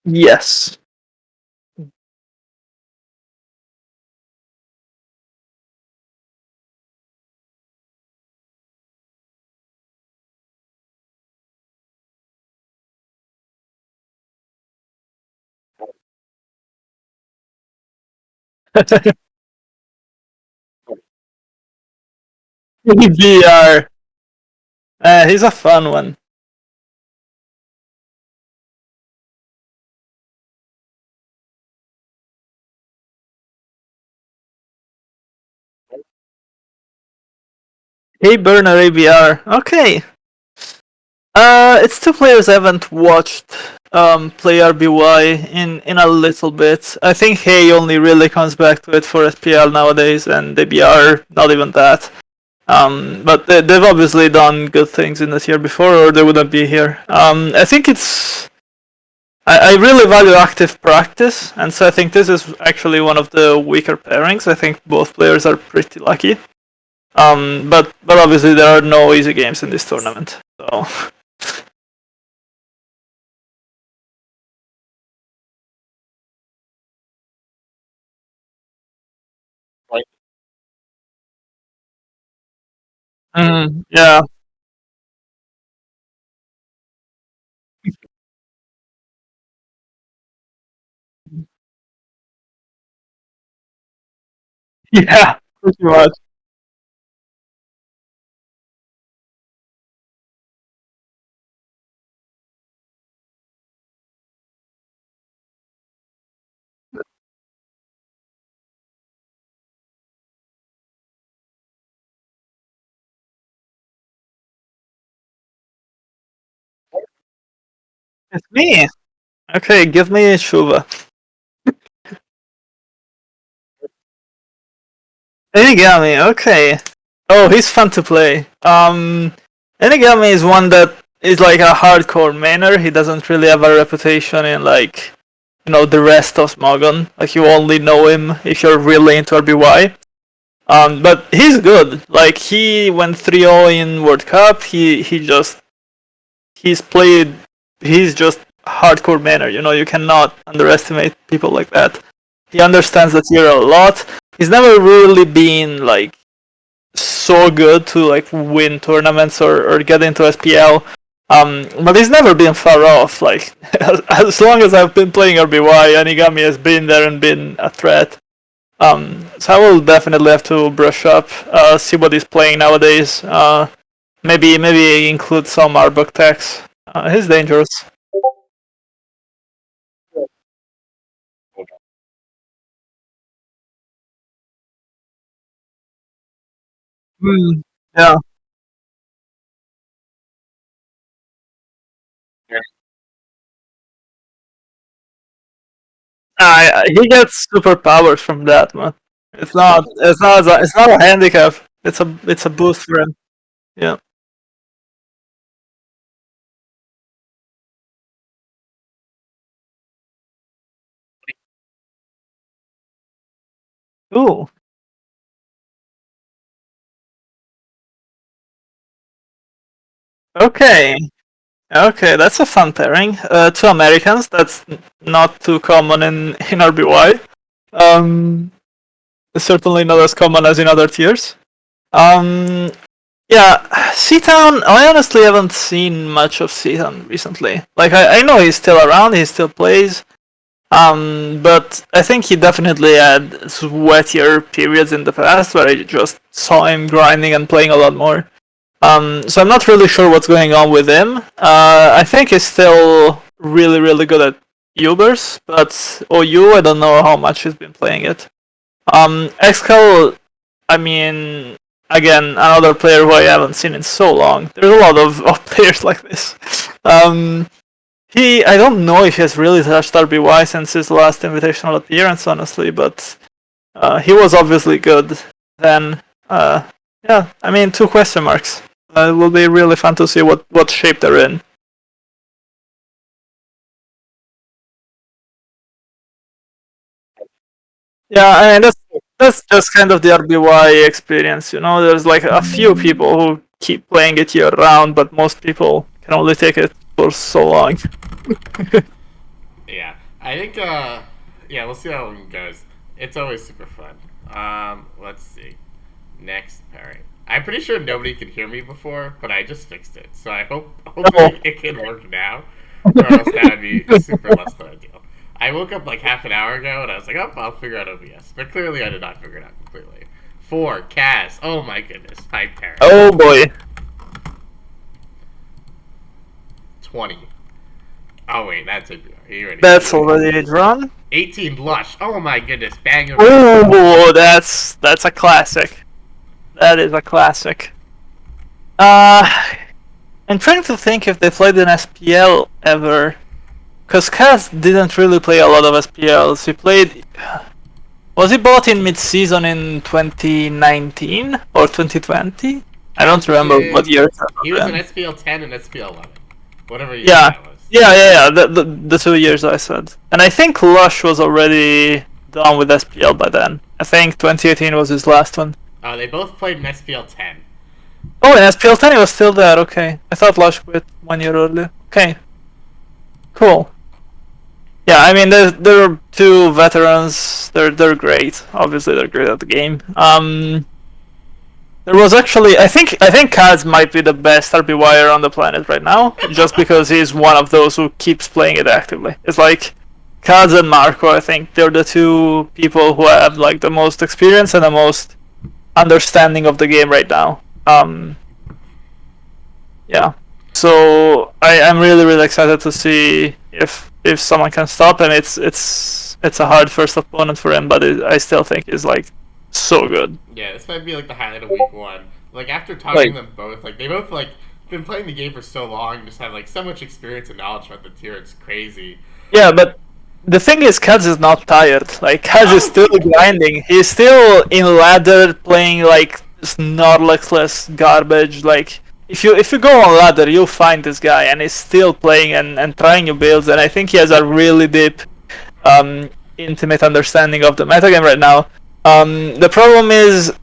Yes. VR. He's a fun one. Hey Burner ABR. Okay. It's two players I haven't watched play RBY in a little bit. I think Hey only really comes back to it for SPL nowadays, and ABR not even that. But they've obviously done good things in this year before, or they wouldn't be here. I think it's. I really value active practice, and so I think this is actually one of the weaker pairings. I think both players are pretty lucky. But obviously there are no easy games in this tournament. So. Yeah. Yeah. Pretty much. It's me. Okay, give me Shuva. Inigami, okay. Oh, he's fun to play. Inigami is one that is like a hardcore mainer. He doesn't really have a reputation in like, the rest of Smogon. Like you only know him if you're really into RBY. But he's good. Like he went 3-0 in World Cup. He's played. He's just hardcore mainer. You cannot underestimate people like that. He understands the tier a lot. He's never really been like so good to like win tournaments or get into SPL. But he's never been far off. Like as long as I've been playing RBY, Anigami has been there and been a threat. So I will definitely have to brush up, see what he's playing nowadays. Maybe include some Arbok techs. He's dangerous. Mm, yeah. He gets superpowers from that, man. It's not a handicap. It's a boost for him. Yeah. Ooh. Okay. Okay, that's a fun pairing. Two Americans. That's not too common in RBY. Um, Certainly not as common as in other tiers. Um, yeah, C-Town, I honestly haven't seen much of C-Town recently. Like, I know he's still around, he still plays, but I think he definitely had sweatier periods in the past where I just saw him grinding and playing a lot more. So I'm not really sure what's going on with him. I think he's still really, really good at Ubers, but OU, I don't know how much he's been playing it. Excal, I mean, again, another player who I haven't seen in so long. There's a lot of players like this. I don't know if he has really touched RBY since his last Invitational appearance, honestly, but he was obviously good then. Yeah, I mean, two question marks. It will be really fun to see what shape they're in. Yeah, I mean that's just kind of the RBY experience, There's like a few people who keep playing it year round, but most people can only take it for so long. Yeah. I think, yeah, we'll see how it goes. It's always super fun. Let's see. Next pairing. I'm pretty sure nobody could hear me before, but I just fixed it. So I hope, Oh. hopefully it can work now, or else that would be super less than ideal. I woke up like half an hour ago and I was like, oh, I'll figure out OBS. But clearly I did not figure it out completely. 4, Cass. Oh my goodness. Hype pairing. Oh boy. 20. Oh wait, that's a you already know. That's already drawn. 18 Lush. Oh my goodness, bang of Oh, that's a classic. That is a classic. Uh, I'm trying to think if they played an SPL ever. Because Kaz didn't really play a lot of SPLs. He played. Was he bought in mid-season in 2019 or 2020? I don't Kaz remember what did. year that He was was in in. SPL 10 and SPL 11, whatever year Yeah, that was. yeah. The 2 years I said, and I think Lush was already done with SPL by then. I think 2018 was his last one. Oh, they both played in SPL 10. Oh, and SPL 10 he was still there. Okay, I thought Lush quit 1 year earlier. Okay, cool. Yeah, I mean, there are two veterans. They're great. Obviously, they're great at the game. There was actually, I think Kaz might be the best RBYer on the planet right now, just because he's one of those who keeps playing it actively. It's like Kaz and Marco. I think they're the two people who have like the most experience and the most understanding of the game right now. Yeah. So I'm really excited to see if someone can stop him. It's a hard first opponent for him, but I still think he's like so good. Yeah, this might be like the highlight of week one. Like after talking Like, to them both, like they both like been playing the game for so long, just have like so much experience and knowledge about the tier. It's crazy. yeah, but the thing is, Kaz is not tired. Like, Kaz is Oh, still grinding. He's still in ladder playing like Snorlaxless garbage. Like, if you go on ladder, you'll find this guy, and he's still playing and trying new builds. And I think he has a really deep, intimate understanding of the metagame right now. The problem is,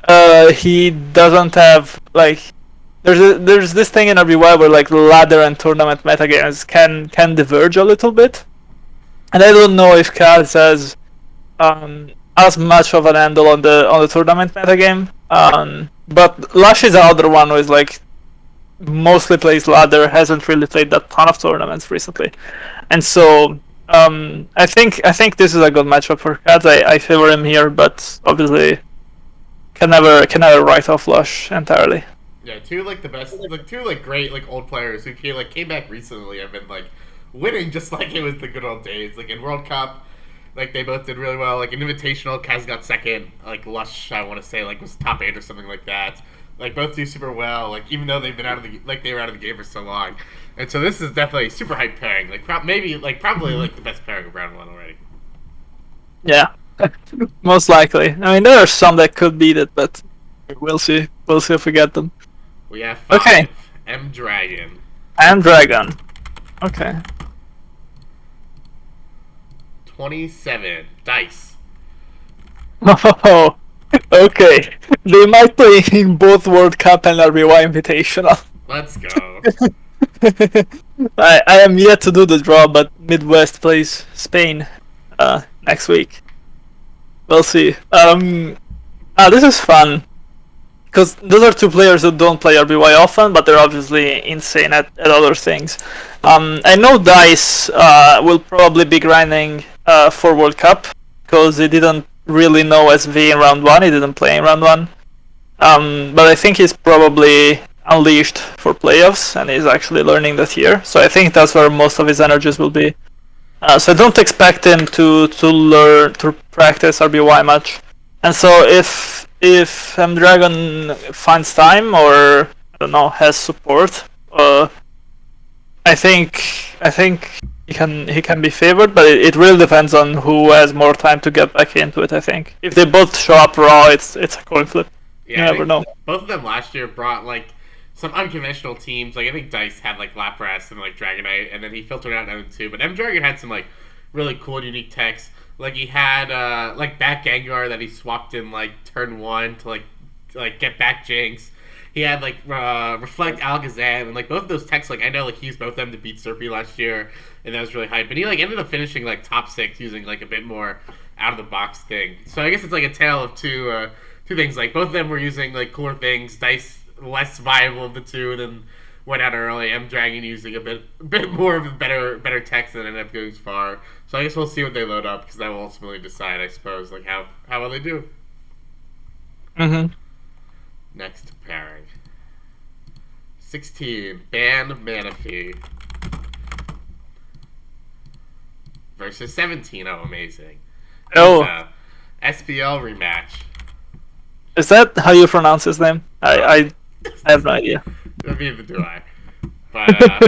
he doesn't have like. There's this thing in RBY where like ladder and tournament metagames can diverge a little bit, and I don't know if Kaz has as much of an handle on the tournament metagame. But Lush is another one who is like mostly plays ladder, hasn't really played that ton of tournaments recently, and so I think this is a good matchup for Kaz. I favor him here, but obviously can never write off Lush entirely. yeah, two like the best, like two like great like old players who came back recently have been like winning just like it was the good old days. Like in World Cup, like they both did really well. Like in Invitational, Kaz got second. Like Lush, I want to say like was top 8 or something like that. Like both do super well. Like even though they've been out of the like they were out of the game for so long, and so this is definitely a super hype pairing. Like maybe like probably like the best pairing of round one already. Yeah, most likely. I mean, there are some that could beat it, but we'll see. We'll see if we get them. We have Okay, 5 M Dragon, and Dragon. Okay. 27 Dice. Oh, okay. They might play in both World Cup and RBY Invitational. Let's go. I am yet to do the draw, but Midwest plays Spain next week. We'll see. This is fun because those are two players who don't play RBY often, but they're obviously insane at other things. I know Dice will probably be grinding for World Cup because he didn't really know SV in round one. He didn't play in round one. But I think he's probably unleashed for playoffs, and he's actually learning that here. So I think that's where most of his energies will be. So I don't expect him to learn to practice RBY much. And so if Dragon finds time or I don't know has support, I think he can be favored, but it really depends on who has more time to get back into it. I think if they both show up raw, it's a coin flip. You Yeah, I never think know. both of them last year brought like some unconventional teams. Like I think Dice had like Lapras and like Dragonite, and then he filtered out another two. But M Dragon had some like really cool, unique techs. Like he had like back Gengar that he swapped in like turn one to like get back Jinx. he had like Reflect Alakazam, and like both of those techs, like I know like he used both of them to beat Serpy last year, and that was really hype. But he like ended up finishing like top 6 using like a bit more out of the box thing. So I guess it's like a tale of two things. Like both of them were using like cooler things. Dice less viable of the two, and then went out early. M Dragon using a bit more of a better text and ended up going far. So I guess we'll see what they load up because that will ultimately decide, I suppose, like how well they do. Mm-hmm. Next pairing. 16, Ban Manaphy. Versus 17, oh amazing. Oh, SPL rematch. is that how you pronounce his name? I have no idea. Neither do I. But I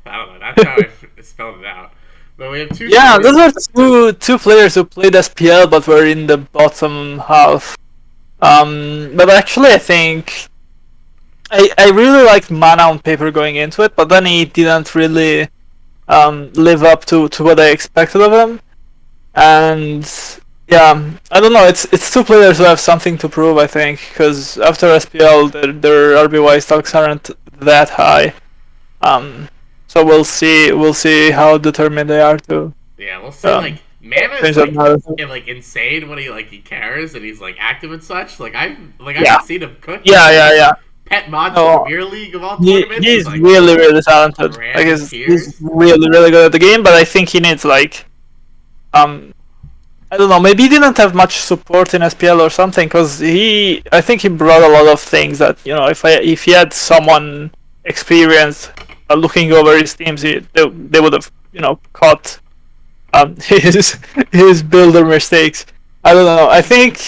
don't know. That's how I spelled it out. But we have two. Yeah, those are two players who played SPL but were in the bottom half. But actually, I think I really liked Mana on paper going into it, but then he didn't really live up to what I expected of him. And yeah, I don't know. It's two players who have something to prove, I think, because after SPL, their RBY stocks aren't that high. So we'll see how determined they are to. Yeah, we'll see. Like Mana is like insane when he cares and he's like active and such. I've seen him cook. Yeah. Pet mods in the Premier League of all tournaments. He's like, really talented. Like he's really good at the game, but I think he needs like I don't know, maybe he didn't have much support in SPL or something, because I think he brought a lot of things that, if he had someone experienced looking over his teams, they would have, caught his builder mistakes. I don't know. I think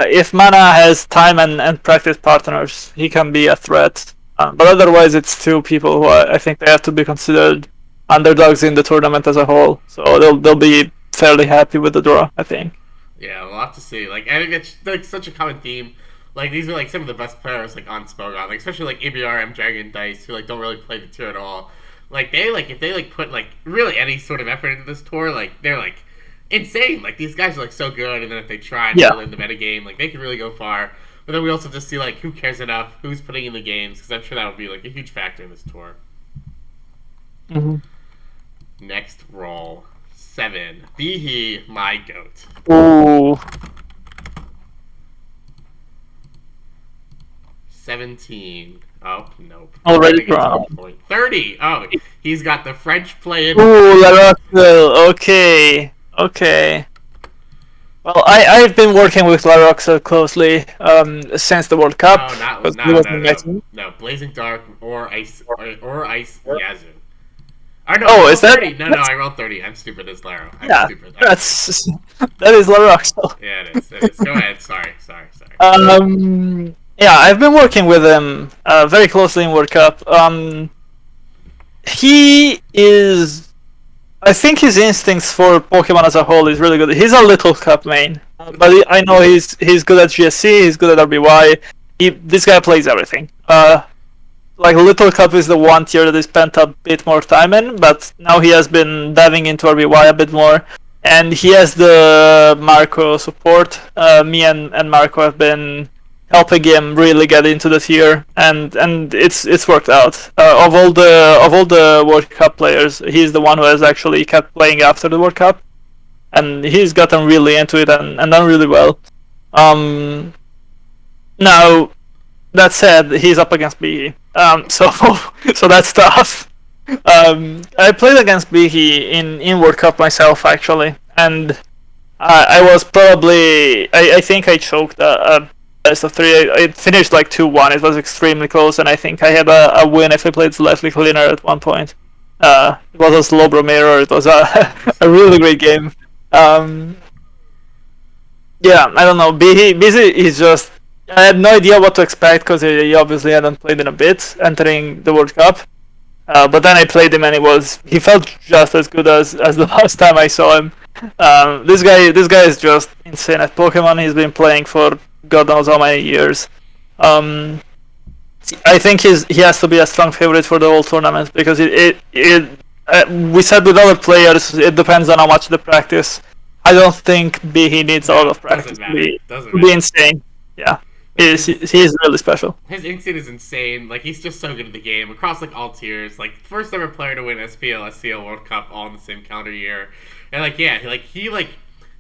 if Mana has time and practice partners, he can be a threat. But otherwise, it's two people who I think they have to be considered underdogs in the tournament as a whole. So they'll be fairly happy with the draw, I think. Yeah, we'll have to see. Like, I think it's like such a common theme. Like, these are like some of the best players like on Spogon, like especially like ABR, M Dragon, Dice, who like don't really play the tier at all. Like they like if they like put like really any sort of effort into this tour, like they're like insane. Like these guys are like so good, and then if they try and fill in the metagame, like they can really go far. But then we also just see like who cares enough, who's putting in the games, because I'm sure that would be like a huge factor in this tour. Mm-hmm. Next roll. 7. Be he my goat. Ooh. 17. Oh, nope. Already drawn. 30. Oh, he's got the French playing. Ooh, Laroxel. Okay. Well, I've been working with Laroxel closely since the World Cup. No, Blazing Dark or Ice Yazoo. Is 30. No, I rolled 30. I'm stupid as Laro. That is Laroxel. Yeah, it is. Go ahead. Sorry. Yeah, I've been working with him very closely in World Cup. He is. I think his instincts for Pokemon as a whole is really good. He's a Little Cup main, but I know he's good at GSC. He's good at RBY. This guy plays everything. Like Little Cup is the one tier that he spent a bit more time in, but now he has been diving into RBY a bit more, and he has the Marco support. Me and Marco have been helping him really get into the tier, and it's worked out. Of all the World Cup players, he's the one who has actually kept playing after the World Cup, and he's gotten really into it and done really well. Now, that said, he's up against Bihi. So that's tough. I played against Bihi in World Cup myself, actually, and I was probably I think I choked a best of 3. It finished like 2-1. It was extremely close, and I think I had a win if I played slightly cleaner at one point. It was a Slowbro mirror. It was a really great game. Yeah, I don't know. Bihi is just. I had no idea what to expect because he obviously hadn't played in a bit entering the World Cup. But then I played him and he felt just as good as the last time I saw him. This guy is just insane at Pokemon. He's been playing for God knows how many years. I think he has to be a strong favorite for the whole tournament because we said with other players it depends on how much they practice. I don't think he needs a lot of practice to be insane. Yeah. He is really special. His instinct is insane. Like he's just so good at the game across like all tiers. Like first ever player to win SPL, SCL World Cup all in the same calendar year, and like yeah, he like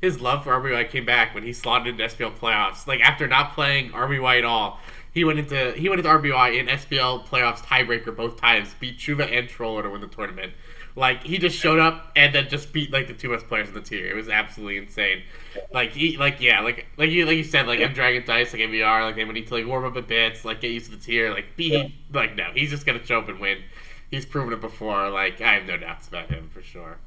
his love for RBY came back when he slotted into SPL playoffs. Like after not playing RBY at all, he went into RBY in SPL playoffs tiebreaker both times, beat Chuva and Troller to win the tournament. Like he just showed up and then just beat like the two best players in the tier. It was absolutely insane. Like he like yeah like you said like M Dragon Dice like MVR like they would need to like warm up a bit like get used to the tier like be like no he's just gonna show up and win. He's proven it before. Like I have no doubts about him for sure.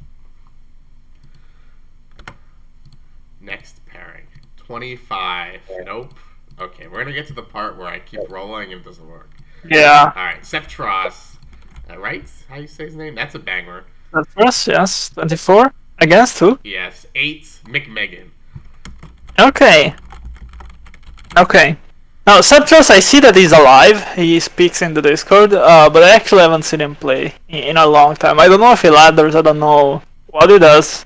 Next pairing 25. Nope. Okay, we're gonna get to the part where I keep rolling and it doesn't work. Yeah. All right, Septros. Right? How you say his name? That's a banger. At first, yes, 24 against who? Yes. 8. McMegan. Okay. Okay. Now, Septros, I see that he's alive. He speaks in the Discord, but I actually haven't seen him play in a long time. I don't know if he ladders, I don't know what he does.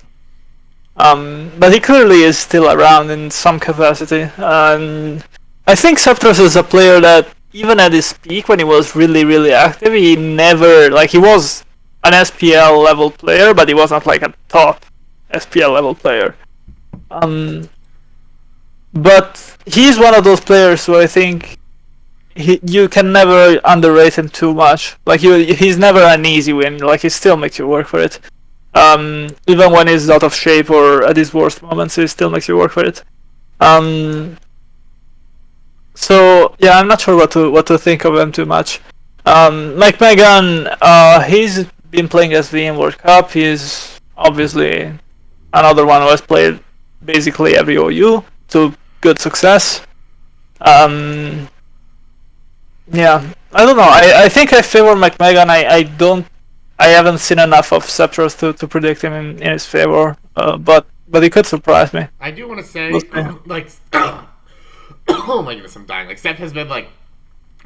But he clearly is still around in some capacity. And I think Septros is a player that, even at his peak when he was really, really active, he never, like, he was an SPL level player, but he was not like a top SPL level player. But he's one of those players who I think you can never underrate him too much. Like he's never an easy win. Like he still makes you work for it. Even when he's out of shape or at his worst moments, he still makes you work for it. So yeah, I'm not sure what to think of him too much. Mike Megan, he's been playing SV in World Cup. He's obviously another one who has played basically every OU to good success. Yeah, I don't know. I think I favor McMegan. I haven't seen enough of Septros to predict him in his favor. But he could surprise me. I do want to say, like, oh my goodness, I'm dying. Like, Sept has been like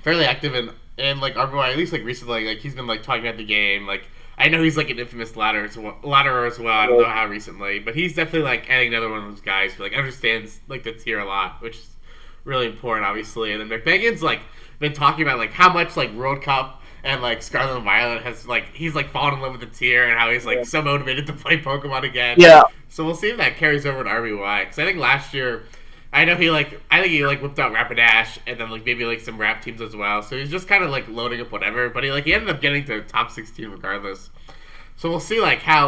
fairly active in like RBY, at least like recently. Like he's been like talking about the game. Like I know he's like an infamous ladderer as well. I don't know how recently, but he's definitely like adding another one of those guys who like understands like the tier a lot, which is really important, obviously. And then McMegan's like been talking about like how much like World Cup and like Scarlet and Violet has like he's like fallen in love with the tier and how he's like so motivated to play Pokemon again. Yeah. So we'll see if that carries over to RBY because I think last year. I think he whipped out Rapidash and then like maybe like some rap teams as well. So he's just kind of like loading up whatever. But he ended up getting to top 16 regardless. So we'll see like how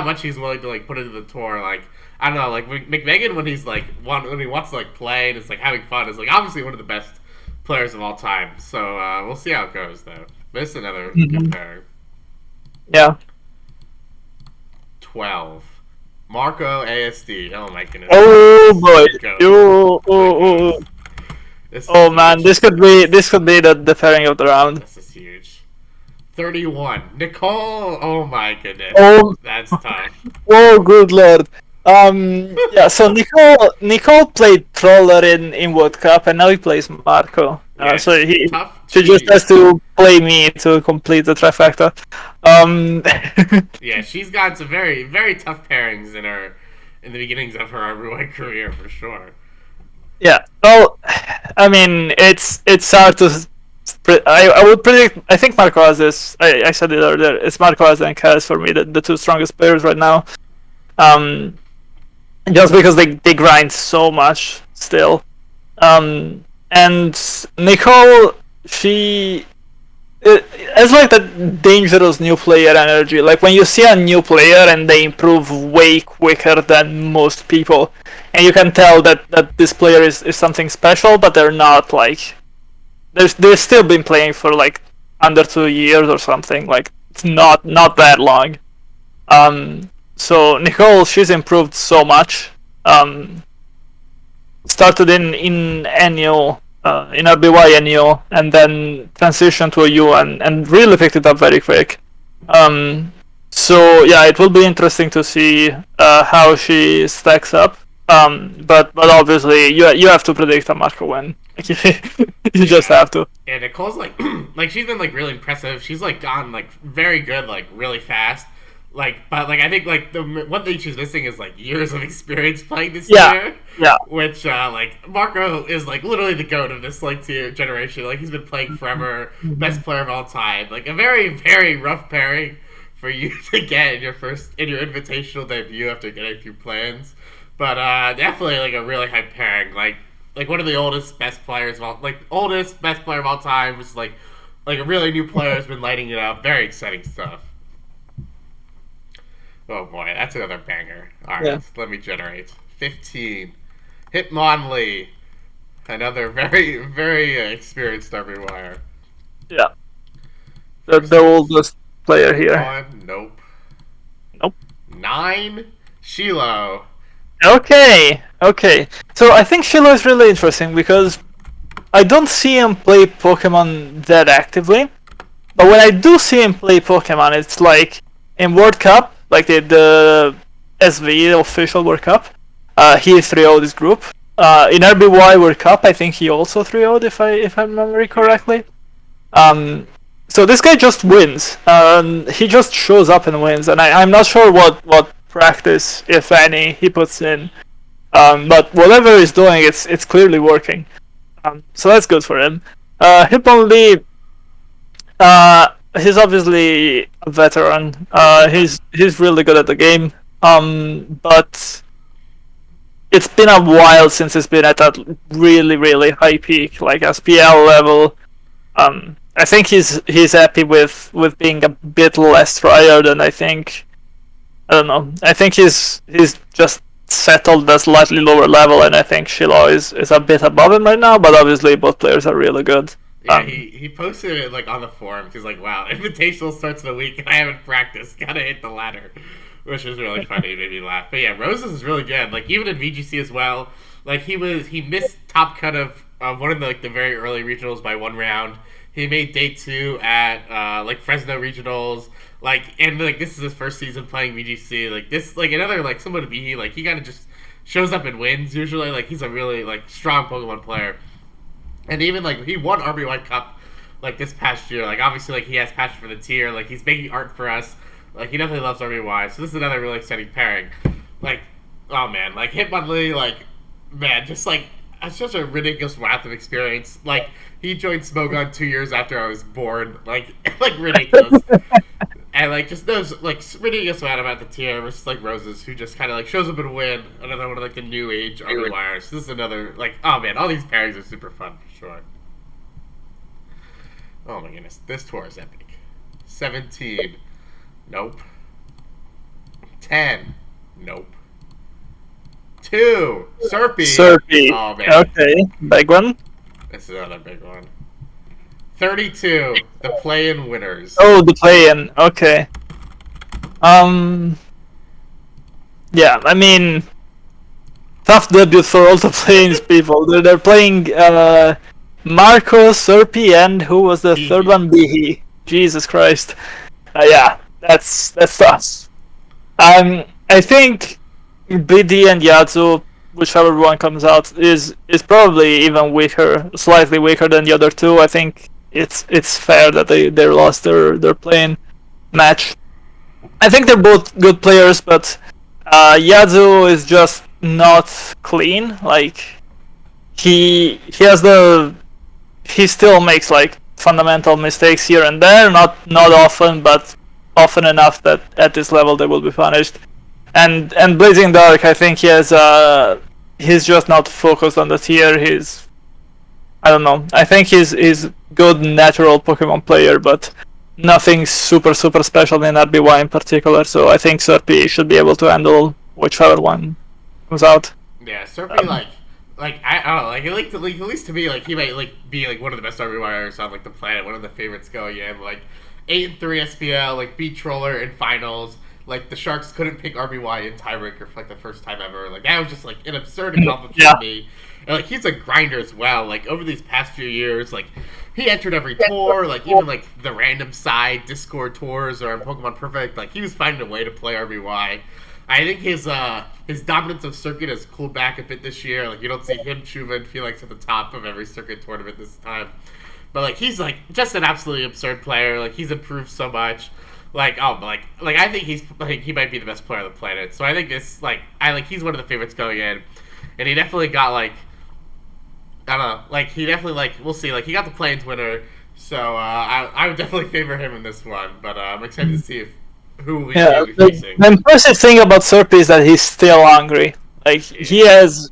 much he's willing to like put into the tour. Like I don't know, like McMegan when he's like when he wants to like play and it's like having fun is like obviously one of the best players of all time. So we'll see how it goes though. But it's another good pairing. Yeah. 12. Marco ASD. Oh my goodness. Oh boy. Oh man, this could be the pairing of the round. This is huge. 31. Nicole. Oh my goodness. Oh, that's tough. Oh good lord. Yeah. So Nicole played Troller in World Cup, and now he plays Marco. Yeah, So he she just has to play me to complete the trifecta. Yeah, she's got some very very tough pairings in the beginnings of her RBY career for sure. Yeah. Well, I mean, it's hard to. I would predict. I think Marco has this. I said it earlier. It's Marco has and Kaz for me, the two strongest players right now. Just because they grind so much still. And Nicole, she it's like that dangerous new player energy. Like when you see a new player and they improve way quicker than most people, and you can tell that this player is something special, but they're not like they've still been playing for like under 2 years or something. Like it's not that long. So Nicole, she's improved so much. Started in annual, in RBY annual, and then transitioned to a U and really picked it up very quick. So yeah, it will be interesting to see how she stacks up. But obviously you have to predict a Marco win. You just have to. Yeah, Nicole's like like she's been like really impressive. She's like gone like very good like really fast. But I think the one thing she's missing is like years of experience playing this Yeah, tier, yeah, which Marco is like literally the goat of this like tier generation. Like he's been playing forever, best Mhm. player of all time. Like a very rough pairing for you to get in your invitational debut after getting through plans, but definitely like a really high pairing. Like one of the oldest best players of all oldest best player of all time, which is like a really new player has been lighting it up. Very exciting stuff. Oh boy, that's another banger. Alright, yeah, let me generate. 15. Hitmonlee. Another very experienced RBY. yeah. First The is oldest player here. 1. Nope. Nope. 9. Shiloh. Okay, okay. So I think Shiloh is really interesting because I don't see him play Pokemon that actively. But when I do see him play Pokemon, it's like in World Cup, like the SV official World Cup. He 3-0'd his group. In RBY World Cup, I think he also 3-0'd if I remember Yeah. correctly. Um, so this guy just wins. He just shows up and wins, and I'm not sure what practice, if any, he puts in. But whatever he's doing, it's clearly working. So that's good for him. Hitmonlee, he's obviously a veteran. He's really good at the game. But it's been a while since he's been at that really high peak, like SPL level. I think he's happy with being a bit less tryhard, and I don't know. I think he's just settled at a slightly lower level, and I think Shiloh is a bit above him right now. But obviously, both players are really good. Yeah, he posted it like on the forums. He's like, "Wow, Invitational starts in a week and I haven't practiced. Gotta hit the ladder," which was really funny. It made me laugh. But yeah, Roses is really good. Like even in VGC as well. Like he missed top cut of one of the very early regionals by 1 round. He made day 2 at like Fresno regionals. And this is his first season playing VGC. Like this like another like someone to be like he kind of just shows up and wins usually. Like he's a really like strong Pokemon player. And even like he won RBY Cup like this past year. Like obviously like he has passion for the tier. Like he's making art for us. Like he definitely loves RBY. So this is another really exciting pairing. Like oh man, like Hitmonlee, like man, just like it's such a ridiculous amount of experience. Like he joined Smogon 2 years after I was born. Like like ridiculous. And like just those like ridiculous amount about the tier versus like Roses, who just kind of like shows up and win. Another one of like the new age RBYers. So this is another like oh man, all these pairings are super fun for sure. Oh my goodness, this tour is epic. 17, nope. 10, nope. 2, Serpy. Serpy. Oh man, Okay, big one. this is another big one. 32, the play-in winners. Oh, the play-in. Okay. Um. Yeah, I mean, tough debut for all the play-ins people. They're playing Marco, Serpy, and who was the third one? Bihi. Jesus Christ. Yeah, that's tough. I think BD and Yatsu, whichever one comes out, is probably even weaker, slightly weaker than the other two. I think it's fair that they lost their playing match. I think they're both good players, but Yatsu is just not clean. Like he has the he still makes like fundamental mistakes here and there, not often, but often enough that at this level they will be punished. And Blazing Dark, I think he's just not focused on the tier. I don't know. I think he's good natural Pokemon player, but nothing super special in RBY in particular. So I think Serpy should be able to handle whichever one comes out. Yeah, Serpy I don't know, at least to me, like he might like be like one of the best RBYers on like the planet, one of the favorites going in. Like 8-3 SPL, like beat Troller in finals. Like the Sharks couldn't pick RBY in tiebreaker for like the first time ever. Like that was just like an absurd accomplishment Yeah. to me. And like he's a grinder as well. Like over these past few years, like he entered every tour, like even like the random side Discord tours or Pokemon Perfect. Like he was finding a way to play RBY. I think his dominance of circuit has cooled back a bit this year. Like you don't see him, Chuva, and Felix at the top of every circuit tournament this time. But like he's like just an absolutely absurd player. Like he's improved so much. I think he might be the best player on the planet. So I think this he's one of the favorites going in, and he definitely got I don't know, he definitely we'll see, he got the Plains winner. So I would definitely favor him in this one, but I'm excited to see if who we Yeah, he'll be facing. the impressive thing about Serp is that he's still hungry. Like he Yeah. has,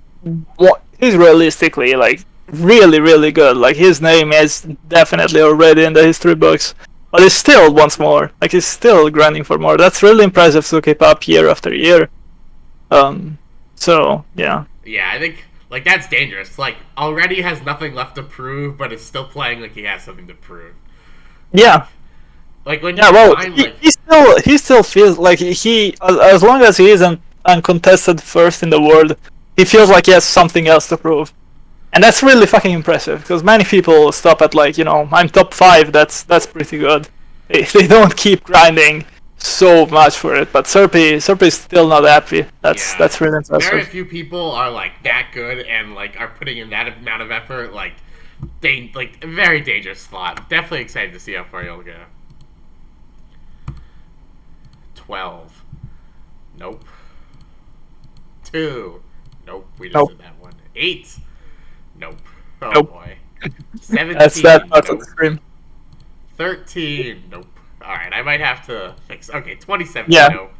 he's realistically really really good. Like his name is definitely already in the history books, but he still wants more. Like he's still grinding for more. That's really impressive to keep up year after year. So yeah. Yeah, I think that's dangerous. Already has nothing left to prove, but is still playing like he has something to prove. Yeah, When yeah. you Well, find he still feels like he as long as he isn't uncontested first in the world, he feels like he has something else to prove. And that's really fucking impressive because many people stop at I'm top 5. That's pretty good. They don't keep grinding so much for it. But Serpy is still not happy. That's really very impressive. few people are that good and are putting in that amount of effort. A very dangerous slot. Definitely excited to see how far you'll go. 12. Nope. 2. Nope. We just Nope. did that one. 8. Nope. Oh Nope. boy. 17. That's that part Nope. of the stream. 13. Nope. Alright, I might have to fix. Okay, 27. Yeah. Nope.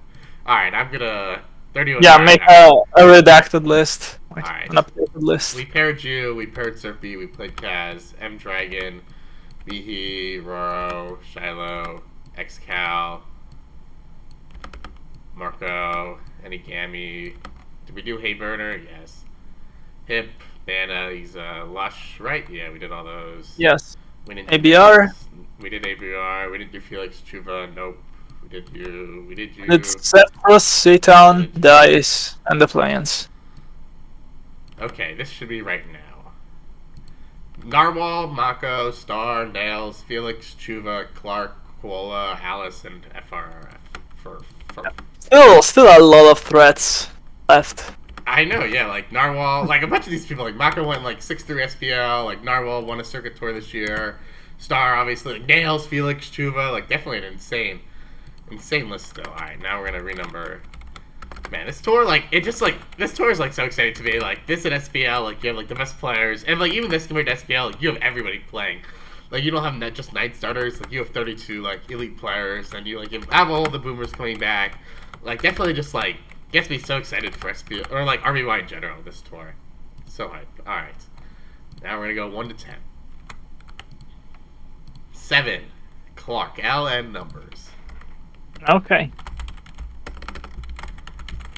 Alright, I'm gonna. 31. Yeah, Alright, make alright. a redacted list. Alright. An updated list. We paired you, we paired Serpy, we played Kaz, M Dragon, Mihi, Roro, Shiloh, Xcal, Marco, Enigami. Did we do Hayburner? Yes. Hip, Banna, he's Lush, right? Yeah, we did all those. Yes. We didn't ABR. We did ABR. We didn't do Felix Chuva. Nope. We did you. We did you. It's Sephiroth, Seatown, Dice, and the Plains. Okay, this should be right now. Narwhal, Mako, Star, Nails, Felix, Chuva, Clark, Koala, Alice, and FRF. Still a lot of threats left. I know, yeah, Narwhal, a bunch of these people, Mako went 6-3 SPL, Narwhal won a circuit tour this year, Star, obviously, Nails, Felix, Chuva, definitely an insane list still. Alright, now we're gonna renumber. Man, this tour, this tour is, so exciting to me. This at SPL, you have, the best players. And, even this compared to SPL, you have everybody playing. You don't have just 9 starters. You have 32, elite players. And you, you have all the boomers coming back. Definitely just, gets me so excited for SPL, or, RBY in general, this tour. So hyped. Alright. Now we're gonna go 1 to 10. 7. Clark. LN numbers. Okay.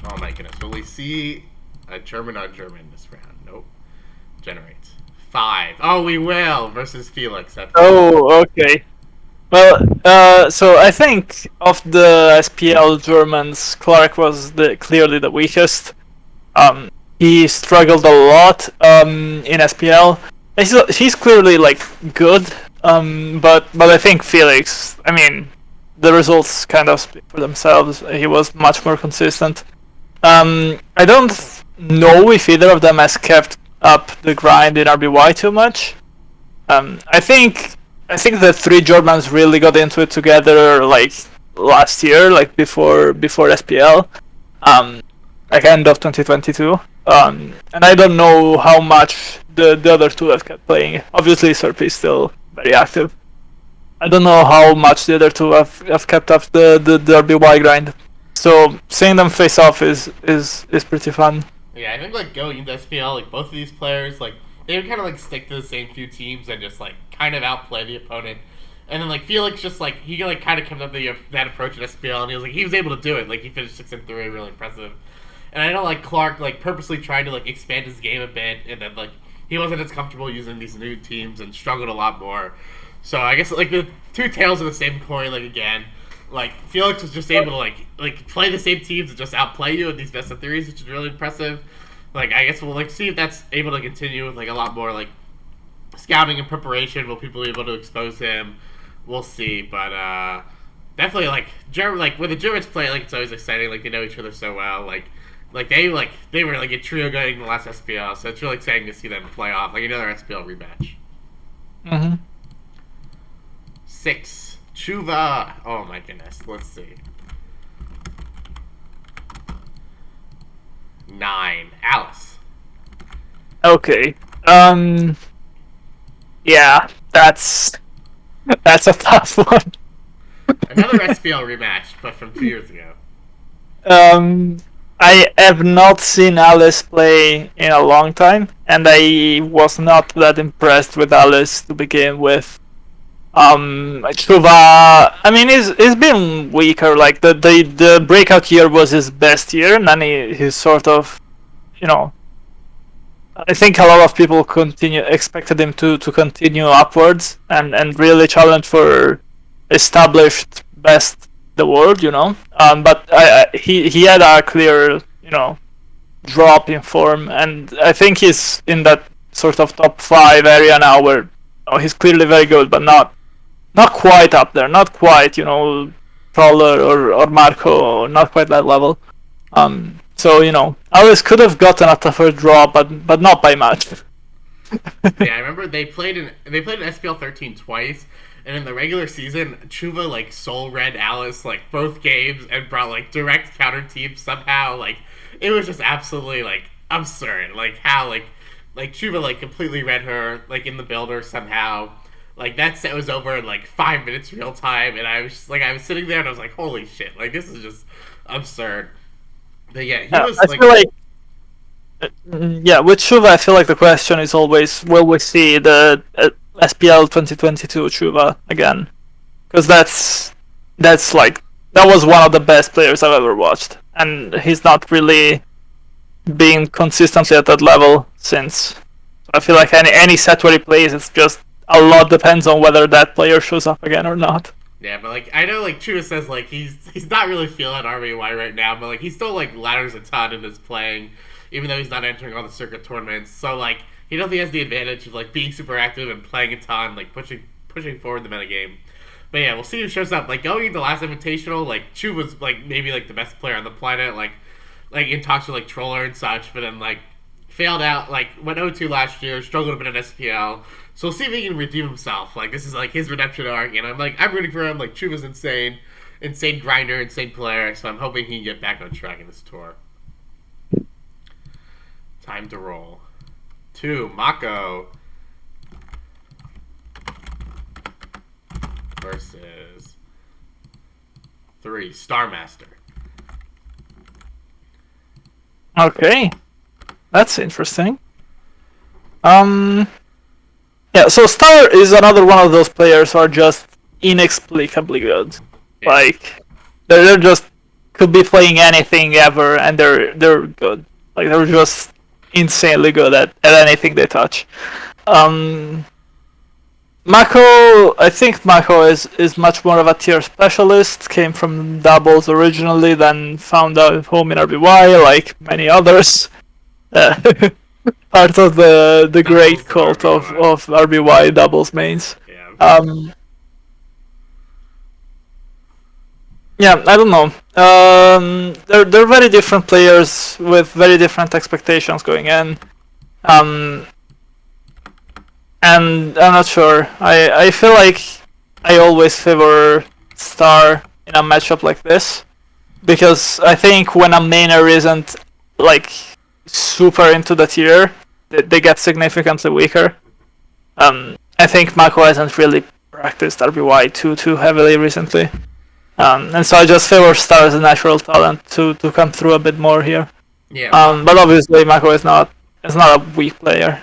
Oh my goodness. Will we see a German on German this round? Nope. Generate. 5. Oh, we will! Versus Felix. Okay. Well, so I think of the SPL Germans, Clark was clearly the weakest. He struggled a lot in SPL. He's clearly good, but I think Felix. I mean, the results kind of speak for themselves. He was much more consistent. I don't know if either of them has kept up the grind in RBY too much. I think the 3 Germans really got into it together last year, before SPL, end of 2022. And I don't know how much the other 2 have kept playing. Obviously, Serpy is still very active. I don't know how much the other 2 have kept up the RBY grind. So seeing them face off is pretty fun. Yeah, I think going into SPL, both of these players, they would kind of stick to the same few teams and just kind of outplay the opponent. And then Felix just he kind of kept up that approach at SPL, and he was able to do it. He finished 6-3, really impressive. And I know Clark purposely tried to expand his game a bit, and then he wasn't as comfortable using these new teams and struggled a lot more. So I guess the 2 tails of the same coin. Again, Felix was just able to play the same teams and just outplay you in these best of 3s, which is really impressive. I guess we'll see if that's able to continue with a lot more scouting and preparation. Will people be able to expose him? We'll see, but definitely when the Germans play, it's always exciting. They know each other so well. They were a trio going in the last SPL, so it's really exciting to see them play off another SPL rematch. 6. Chuva. Oh my goodness. Let's see. 9. Alice. Okay. Yeah, that's a tough one. Another SPL rematch, but from 2 years ago. Um, I have not seen Alice play in a long time, and I was not that impressed with Alice to begin with. Chuva, I mean, he's been weaker. Like the breakout year was his best year, and then he's sort of, you know, I think a lot of people expected him to continue upwards and really challenge for established best the world, you know. But he had a clear, you know, drop in form, and I think he's in that sort of top 5 area now where he's clearly very good, but not quite up there, not quite, you know, Troller or Marco, not quite that level. So you know, Alice could have gotten a tougher draw, but not by much. Yeah, I remember they played in SPL 13 twice, and in the regular season, Chuva like soul read Alice like both games and brought like direct counter teams somehow. Like it was just absolutely like absurd. Like how like Chuva like completely read her like in the builder somehow. Like that set was over in like 5 minutes real time, and I was just, like I was sitting there and I was like, holy shit! Like this is just absurd. But yeah, he was I like feel like yeah, with Chuva, I feel like the question is always, will we see the SPL 2022 Chuva again? Because that's like that was one of the best players I've ever watched, and he's not really been consistently at that level since. So I feel like any set where he plays, it's just a lot depends on whether that player shows up again or not. yeah, but like I know like Chua says like he's not really feeling RBY right now, but like he still like ladders a ton in his playing, even though he's not entering all the circuit tournaments. So like he definitely has the advantage of like being super active and playing a ton, like pushing forward the metagame. But yeah, we'll see who shows up. Like going into last invitational, like Chu was like maybe like the best player on the planet, like in talks with like Troller and such, but then like failed out, like went 0-2 last year, struggled a bit in SPL. So we'll see if he can redeem himself. Like this is like his redemption arc, and I'm rooting for him. Like Chuba's insane grinder, insane player. So I'm hoping he can get back on track in this tour. Time to roll. 2 Mako versus 3 Starmaster. Okay, that's interesting. Yeah, so Star is another one of those players who are just inexplicably good. Yeah. Like they're just could be playing anything ever, and they're good. Like they're just insanely good at anything they touch. Mako, I think Mako is much more of a tier specialist. Came from doubles originally, then found a home in RBY, like many others. Part of the great cult of RBY doubles mains. Yeah. Yeah, I don't know. They're very different players with very different expectations going in. And I'm not sure. I feel like I always favor Star in a matchup like this, because I think when a mainer isn't like super into the tier, they get significantly weaker. I think Mako hasn't really practiced RBY too heavily recently, and so I just favor Star as a natural talent to come through a bit more here. Yeah. But obviously Mako is not a weak player.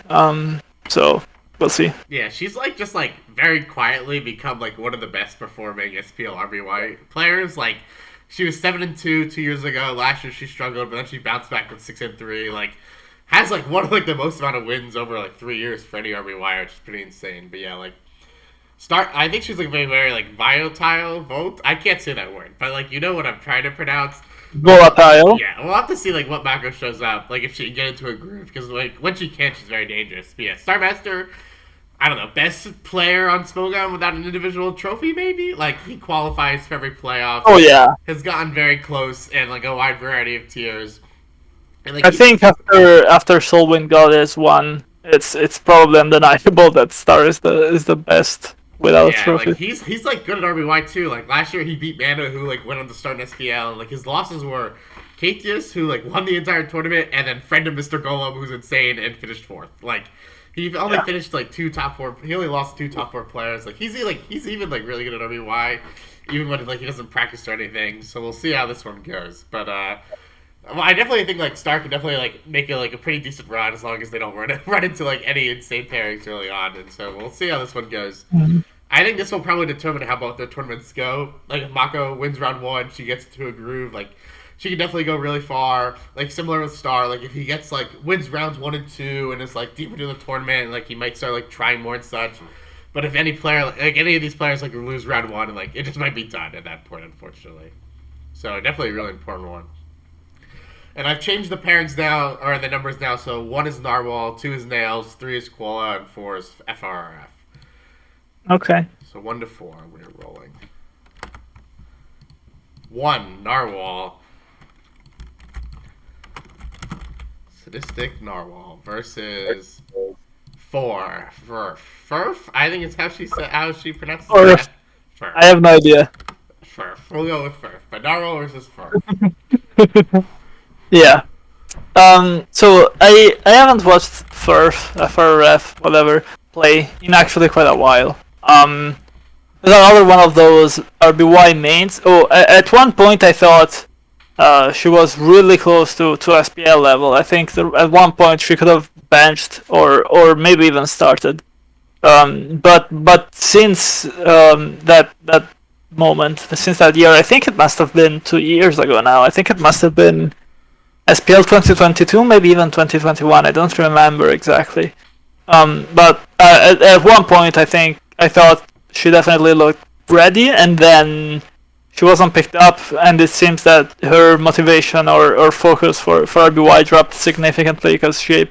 So we'll see. Yeah, she's like just like very quietly become like one of the best performing SPL RBY players. Like she was 7-2 2 years ago. Last year she struggled, but then she bounced back with 6-3. Like has like one of like the most amount of wins over like 3 years for any RBY, which is pretty insane. But yeah, like I think she's like very like volatile. I can't say that word, but like you know what I'm trying to pronounce. Volatile. Yeah, we'll have to see like what Mako shows up, like if she can get into a groove, because like when she can, she's very dangerous. But yeah, Starmaster, I don't know, best player on Smogon without an individual trophy, maybe? Like, he qualifies for every playoff. Oh yeah. Has gotten very close in, like, a wide variety of tiers. And, like, I think after Soulwind Goddess won, it's probably undeniable that Star is the best without a Yeah, like trophy. he's like good at RBY too. Like last year he beat Mana, who like went on to start an SPL. Like his losses were Katius, who like won the entire tournament, and then friend of Mr. Golem, who's insane and finished fourth. Like he only Yeah. finished like two top four. He only lost two top four players. Like he's even like really good at RBY, even when like he doesn't practice or anything. So we'll see how this one goes. But well, I definitely think like Star can definitely like make it like a pretty decent run as long as they don't run into like any insane pairings early on. And so we'll see how this one goes. Mhm. I think this will probably determine how both the tournaments go. Like if Mako wins round one, she gets into a groove. Like she can definitely go really far. Like similar with Star. Like if he gets like wins rounds 1 and 2 and is like deep into the tournament, like he might start like trying more and such. But if any player, like any of these players, like lose round one, and like it just might be done at that point, unfortunately. So definitely a really important one. And I've changed the pairings now, or the numbers now. So 1 is Narwhal, 2 is Nails, 3 is Koala, and 4 is FRRF. Okay. So 1 to 4, we're rolling. 1, Narwhal. Sadistic Narwhal versus 4, Furf. Furf? I think it's how she pronounces Furf. it. Furf. I have no idea. Furf. We'll go with Furf. But Narwhal versus Furf. Yeah. So I haven't watched FRF, whatever, play in actually quite a while. There's another one of those RBY mains. Oh, at one point I thought she was really close to SPL level. I think at one point she could have benched or maybe even started. But since that moment, since that year, I think it must have been 2 years ago now. I think it must have been SPL 2022, maybe even 2021. I don't remember exactly. But at one point, I thought she definitely looked ready, and then she wasn't picked up, and it seems that her motivation or focus for RBY dropped significantly because she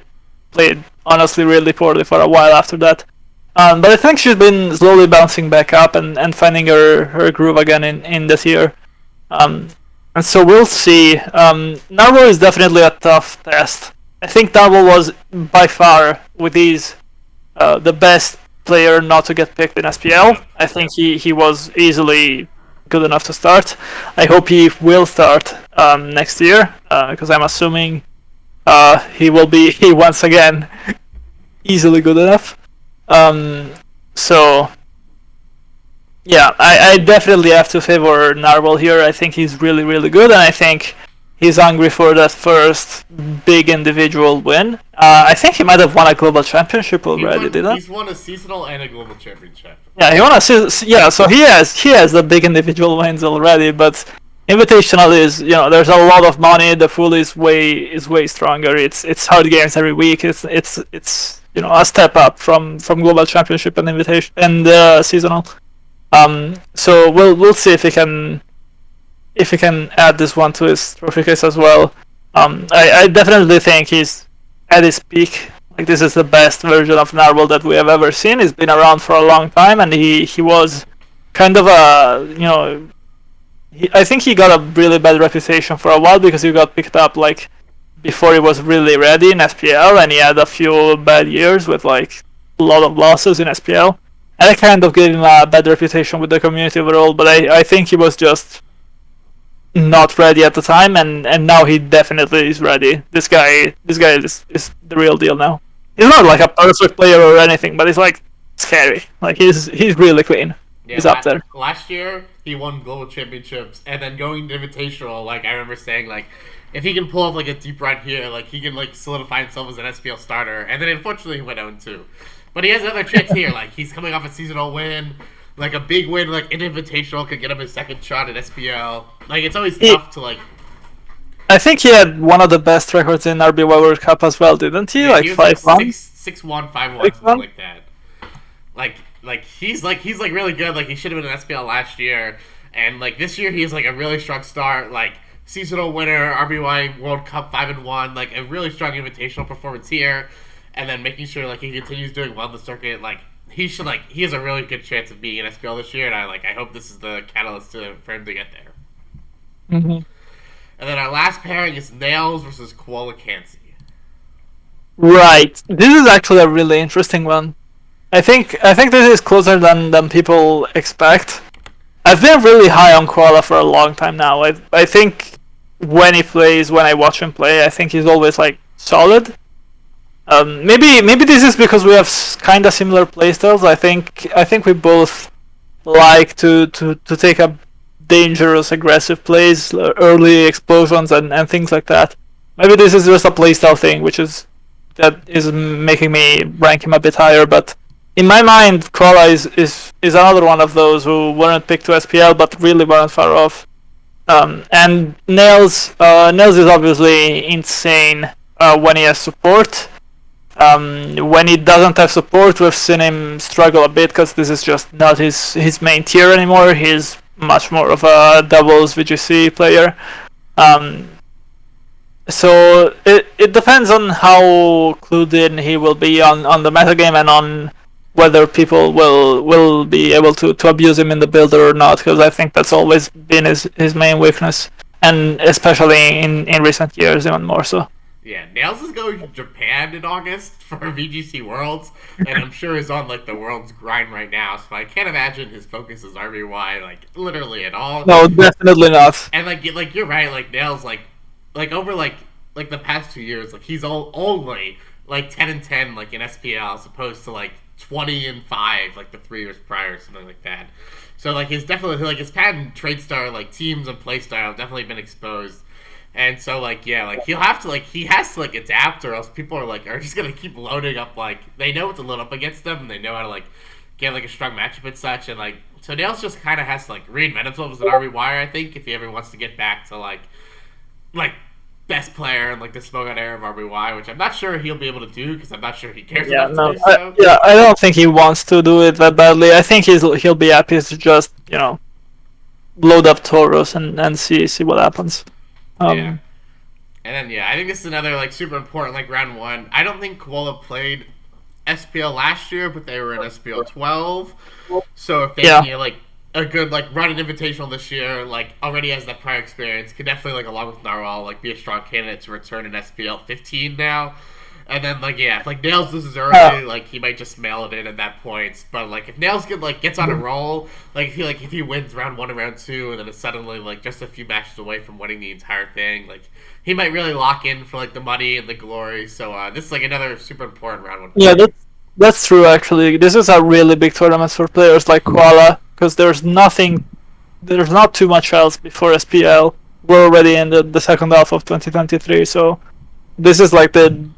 played honestly really poorly for a while after that. But I think she's been slowly bouncing back up and finding her groove again in this year. And so we'll see. Narwhal is definitely a tough test. I think Narwhal was by far, with these, the best player not to get picked in SPL. I think he was easily good enough to start. I hope he will start next year, because I'm assuming he will be once again easily good enough. So yeah, I definitely have to favor Narwhal here. I think he's really, really good, and I think he's hungry for that first big individual win. I think he might have won a global championship already, didn't he? He's won a seasonal and a global championship. Yeah, he won a yeah. So he has the big individual wins already, but Invitational is, there's a lot of money. The pool is way stronger. It's hard games every week. It's a step up from global championship and invitation and seasonal. So we'll see if he can add this one to his trophy case as well. I definitely think he's at his peak. Like, this is the best version of Narwhal that we have ever seen. He's been around for a long time, and he was kind of I think he got a really bad reputation for a while because he got picked up like before he was really ready in SPL, and he had a few bad years with like a lot of losses in SPL. And I kind of gave him a bad reputation with the community overall, but I think he was just not ready at the time, and now he definitely is ready. This guy is the real deal now. He's not like a perfect player or anything, but he's like scary. Like he's really clean. Yeah, he's up there. Last year he won global championships, and then going to Invitational, like I remember saying, like if he can pull off like a deep run here, like he can like solidify himself as an SPL starter. And then unfortunately he went 0-2. But he has another chance here. Like he's coming off a seasonal win, like a big win, like an Invitational could get him his second shot at SPL. Like it's always tough to like. I think he had one of the best records in RBY World Cup as well, didn't he? Yeah, like he was 5-1, like 6-1, 5-1, something like that. Like he's really good. Like he should have been an SPL last year, and like this year he has like a really strong start. Like seasonal winner, RBY World Cup 5-1, like a really strong invitational performance here, and then making sure like he continues doing well in the circuit. Like he has a really good chance of being an SPL this year, and I hope this is the catalyst for him to get there. Mm-hmm. And then our last pairing is Nails versus Koala Kansi. Right. This is actually a really interesting one. I think this is closer than people expect. I've been really high on Koala for a long time now. I think when he plays, when I watch him play, I think he's always like solid. Maybe this is because we have kind of similar playstyles. I think we both like to take up dangerous, aggressive plays, early explosions, and things like that. Maybe this is just a playstyle thing, which is that is making me rank him a bit higher. But in my mind, Koala is another one of those who weren't picked to SPL, but really weren't far off. And Nails is obviously insane when he has support. When he doesn't have support, we've seen him struggle a bit because this is just not his main tier anymore. He's much more of a doubles VGC player. Um, so it depends on how clued in he will be on the metagame and on whether people will be able to abuse him in the builder or not, because I think that's always been his main weakness, and especially in recent years even more so. Yeah, Nails is going to Japan in August for VGC Worlds, and I'm sure is on like the Worlds grind right now. So I can't imagine his focus is RBY like literally at all. No, definitely not. And like you're right, like Nails like over like the past 2 years, like he's only like 10-10 like in SPL as opposed to like 20-5 like the 3 years prior, something like that. So like his definitely like his patent trade star like teams and play style have definitely been exposed. And so like yeah, like he'll have to like he has to like adapt or else people are just gonna keep loading up like they know what to load up against them and they know how to like get like a strong matchup and such and like so Nails just kinda has to like reinvent himself as an RBY I think if he ever wants to get back to like best player in like the smoke out era of RBY, which I'm not sure he'll be able to do because I'm not sure he cares Yeah, enough to no, do so. I don't think he wants to do it that badly. I think he'll be happy to just load up Tauros and see what happens. Yeah. Um, And then yeah, I think this is another like super important like round one. I don't think Koala played SPL last year, but they were in SPL 12. So if they yeah, can get like a good like run an invitational this year, like already has that prior experience, could definitely like along with Narwhal like be a strong candidate to return in SPL 15 now. And then like yeah, if like Nails loses early, like he might just mail it in at that point. But like if Nails gets on a roll, if he wins round one and round two, and then it's suddenly like just a few matches away from winning the entire thing, like he might really lock in for like the money and the glory. So this is like another super important round one. yeah, that's true. Actually, this is a really big tournament for players like Koala because there's not too much else before SPL. We're already in the second half of 2023, so this is like the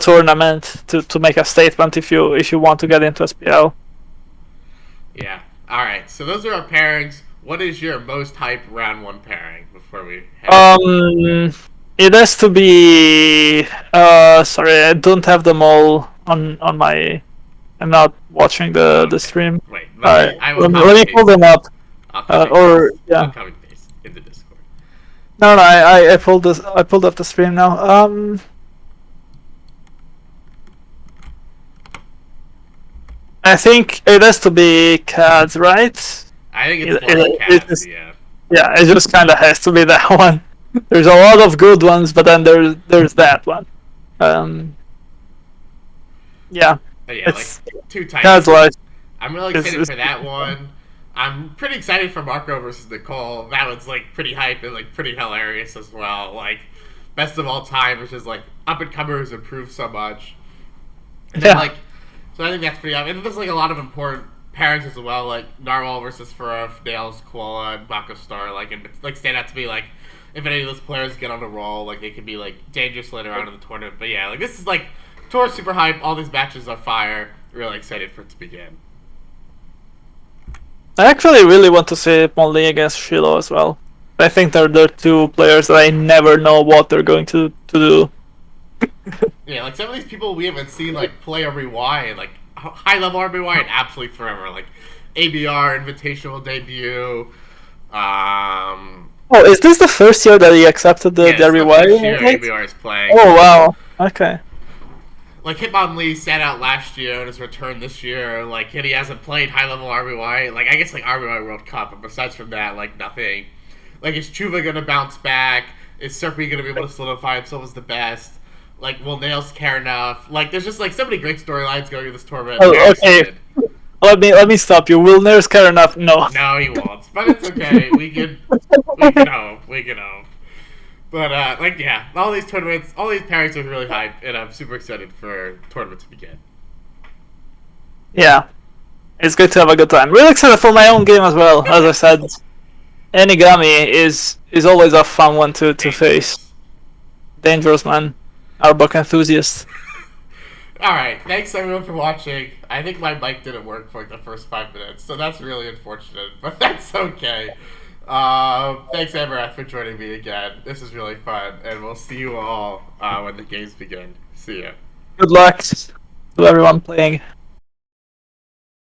tournament to make a statement if you want to get into SPL. Yeah. All right. So those are our pairings. What is your most hype round one pairing before we head It has to be. Sorry, I don't have them all on my. I'm not watching the Okay. stream. Wait. Alright, I will let copy me pull paste. them up. I'll copy Or paste. I'll yeah, copy paste in the Discord. no, I pulled this. I pulled up the stream now. I think it has to be CADs, right? I think it's It Flying Cats. just, Yeah. yeah, it just kind of has to be that one. There's a lot of good ones, but then there's that one. Um, yeah, But yeah, like it's two CADs Titans. wise. I'm really excited for that one. I'm pretty excited for Marco versus Nicole. That one's like pretty hype and like pretty hilarious as well. Like best of all time, which is like up and comers improved so much. And then Yeah, like, so I think that's pretty up. And there's like a lot of important pairings as well, like Narwhal versus Furf, Nails, Koala, and Bako Star. Like and like stand out to be like if any of those players get on a roll, like they could be like dangerous later on in the tournament. But yeah, like this is like tour super hype. All these matches are fire. Really excited for it to begin. I actually really want to see Molly against Shiloh as well. I think they're the two players that I never know what they're going to do. Yeah, like some of these people we haven't seen like play RBY and like high level RBY in absolutely forever. Like ABR Invitational debut. Oh, is this the first year that he accepted the Yeah, this is the RBY first year invite? ABR is playing. Oh wow. Okay. Like Hitmonlee sat out last year and has returned this year. Like he hasn't played high level RBY. Like I guess like RBY World Cup, but besides from that, like nothing. Like is Chuva gonna bounce back? Is Serpy gonna be able to solidify himself as the best? Like, will Nails care enough? Like, there's just like so many great storylines going in this tournament. I'm Oh, very okay. excited. Let me stop you. Will Ners care enough? No. No, he won't. But it's okay. We can hope. We can hope. But like yeah, all these tournaments, all these pairings are really hype, and I'm super excited for tournament to begin. Yeah, it's good to have a good time. Really excited for my own game as well. As I said, Enigami is always a fun one to face. Dangerous. Dangerous man, Arbok enthusiast. All right, thanks everyone for watching. I think my mic didn't work for like the first 5 minutes, so that's really unfortunate, but that's okay. Thanks Amaranth for joining me again. This is really fun, and we'll see you all when the games begin. See ya. Good luck to everyone playing.